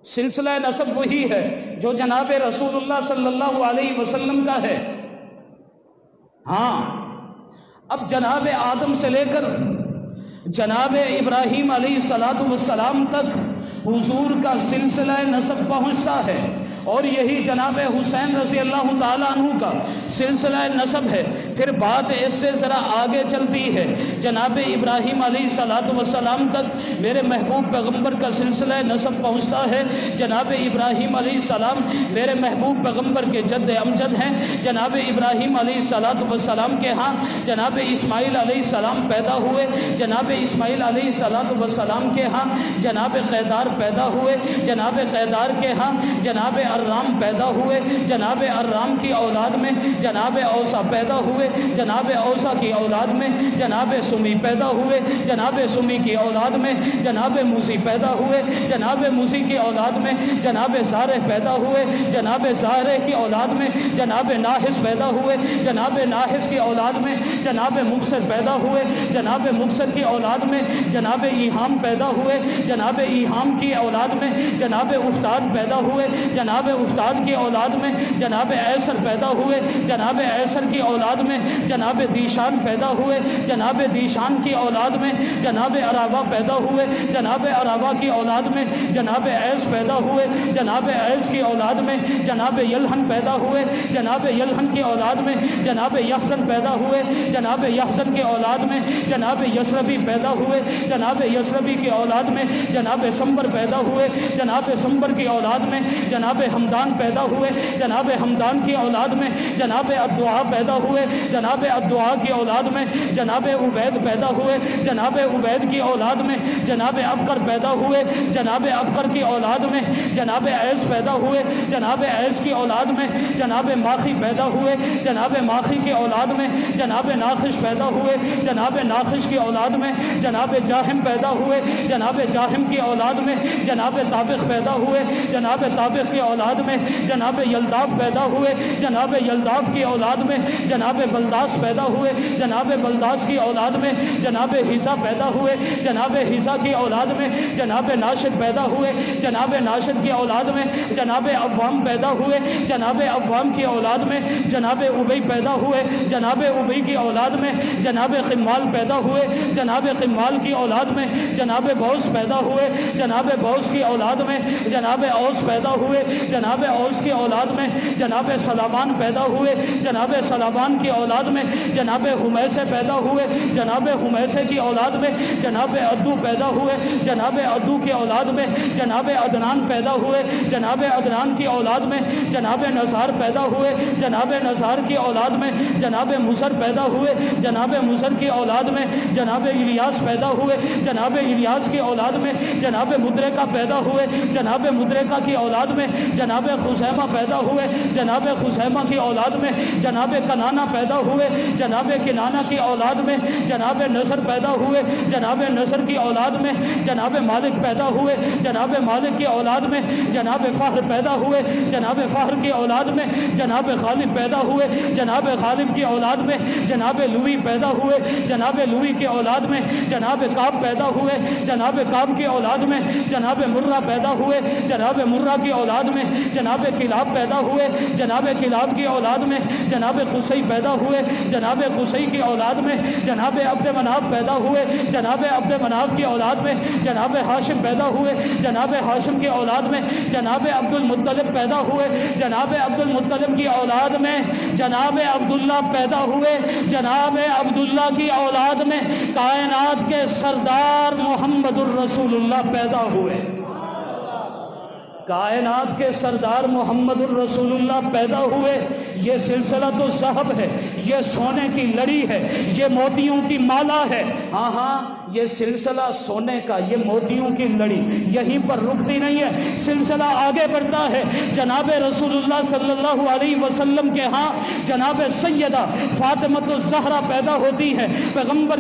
سلسلہ نسب وہی ہے جو جناب رسول اللہ صلی اللہ علیہ وسلم کا ہے۔ ہاں، اب جناب آدم سے لے کر جناب ابراہیم علیہ السلام تک حضور کا سلسلہ نسب پہنچتا ہے، اور یہی جناب حسین رضی اللہ تعالیٰ عنہ کا سلسلہ نسب ہے۔ پھر بات اس سے ذرا آگے چلتی ہے، جناب ابراہیم علیہ السلام تک میرے محبوب پیغمبر کا سلسلہ نسب پہنچتا ہے۔ جناب ابراہیم علیہ السلام میرے محبوب پیغمبر کے جد امجد ہیں۔ جناب ابراہیم علیہ السلام کے ہاں جناب اسماعیل علیہ السلام پیدا ہوئے۔ جناب اسماعیل علیہ السلام کے ہاں جناب قیدار پیدا ہوئے۔ جناب قیدار کے ہاں جناب ارام پیدا ہوئے۔ جناب ارام کی اولاد میں جناب اوسا پیدا ہوئے۔ جناب اوسا کی اولاد میں جناب سمی پیدا ہوئے۔ جناب سمی کی اولاد میں جناب موسی پیدا ہوئے۔ جناب موسی کی اولاد میں جناب زارہ پیدا ہوئے۔ جناب زارہ کی اولاد میں جناب ناحس پیدا ہوئے۔ جناب ناحس کی اولاد میں جناب مکسر پیدا ہوئے۔ جناب مکسر کی اولاد میں جناب ایہام پیدا ہوئے۔ جناب ایہام کی اولاد میں جناب افتاد پیدا ہوئے۔ جناب افتاد کی اولاد میں جناب ایسر پیدا ہوئے۔ جناب ایسر کی اولاد میں جناب دیشان پیدا ہوئے۔ جناب دیشان کی اولاد میں جناب عراوہ پیدا ہوئے۔ جناب عراوہ کی اولاد میں جناب ایس پیدا ہوئے۔ جناب ایس کی اولاد میں جناب یلحن پیدا ہوئے۔ جناب یلحن کی اولاد میں جناب یحزن پیدا ہوئے۔ جناب یحزن کی اولاد میں جناب یسربی پیدا ہوئے۔ جناب یسربی کی اولاد میں جناب سمبر پیدا ہوئے۔ جناب سمبر کی اولاد میں جناب حمدان پیدا ہوئے۔ جناب حمدان کی اولاد میں جناب الدعاء پیدا ہوئے۔ جناب الدعاء کی اولاد میں جناب عبید پیدا ہوئے۔ جناب عبید کی اولاد میں جناب ابکر پیدا ہوئے۔ جناب ابکر کی اولاد میں جناب ایس پیدا ہوئے۔ جناب ایس کی اولاد میں جناب ماخی پیدا ہوئے۔ جناب ماخی کی اولاد میں جناب ناخش پیدا ہوئے۔ جناب ناخش کی اولاد میں جناب جاہم پیدا ہوئے۔ جناب جاہم کی اولاد میں جناب طابق پیدا ہوئے۔ جناب طابق کی اولاد میں جناب یلداف پیدا ہوئے۔ جناب یلداف کی اولاد میں جناب بلداس پیدا ہوئے۔ جناب بلداس کی اولاد میں جناب حیسا پیدا ہوئے۔ جناب حیسا کی اولاد میں جناب ناشد پیدا ہوئے۔ جناب ناشد کی اولاد میں جناب عوام پیدا ہوئے۔ جناب عوام کی اولاد میں جناب ابی پیدا ہوئے۔ جناب ابی کی اولاد میں جناب خمال پیدا ہوئے۔ جناب خمال کی اولاد میں جناب بوس پیدا ہوئے۔ جناب بوس کی اولاد میں جناب اوس پیدا ہوئے۔ جناب اوس کی اولاد میں جناب سلامان پیدا ہوئے۔ جناب سلامان کی اولاد میں جناب حمیسے پیدا ہوئے۔ جناب حمیسے کی اولاد میں جناب عدو پیدا ہوئے۔ جناب عدو کی اولاد میں جناب عدنان پیدا ہوئے۔ جناب عدنان کی اولاد میں جناب نزار پیدا ہوئے۔ جناب نزار کی اولاد میں جناب مزر پیدا ہوئے۔ جناب مزر کی اولاد میں جناب الیاس پیدا ہوئے۔ جناب الیاس کی اولاد میں جناب مدرکہ پیدا ہوئے۔ جناب مدرکہ کی اولاد میں جناب خزیمہ پیدا ہوئے۔ جناب خزیمہ کی اولاد میں جناب کنانہ پیدا ہوئے۔ جناب کنانہ کی اولاد میں جناب نصر پیدا ہوئے۔ جناب نصر کی اولاد میں جناب مالک پیدا ہوئے۔ جناب مالک کی اولاد میں جناب فہر پیدا ہوئے۔ جناب فہر کی اولاد میں جناب غالب پیدا ہوئے۔ جناب غالب کی اولاد میں جناب لوی پیدا ہوئے۔ جناب لوی کی اولاد میں جناب کعب پیدا ہوئے۔ جناب کعب کی اولاد میں جناب مرہ پیدا ہوئے۔ جناب مرہ کی اولاد میں جناب کلاب پیدا ہوئے۔ جناب کلاب کی اولاد میں جناب قصی پیدا ہوئے۔ جناب قصی کی اولاد میں جناب عبد مناف پیدا ہوئے۔ جناب عبد مناف کی اولاد میں جناب ہاشم پیدا ہوئے۔ جناب ہاشم کی اولاد میں جناب عبد المطلب پیدا ہوئے۔ جناب عبد المطلب کی اولاد میں جناب عبداللہ پیدا ہوئے۔ جناب عبداللہ کی اولاد میں کائنات کے سردار محمد الرسول اللہ پیدا ہوئے۔ کائنات کے سردار محمد الرسول اللہ پیدا ہوئے۔ یہ سلسلہ تو ذہب ہے، یہ سونے کی لڑی ہے، یہ موتیوں کی مالا ہے۔ ہاں یہ سلسلہ سونے کا، یہ موتیوں کی لڑی یہیں پر رکتی نہیں ہے، سلسلہ آگے بڑھتا ہے۔ جناب رسول اللہ صلی اللہ علیہ وسلم کے ہاں جناب سیدہ فاطمہ الزہرا پیدا ہوتی ہے۔ پیغمبر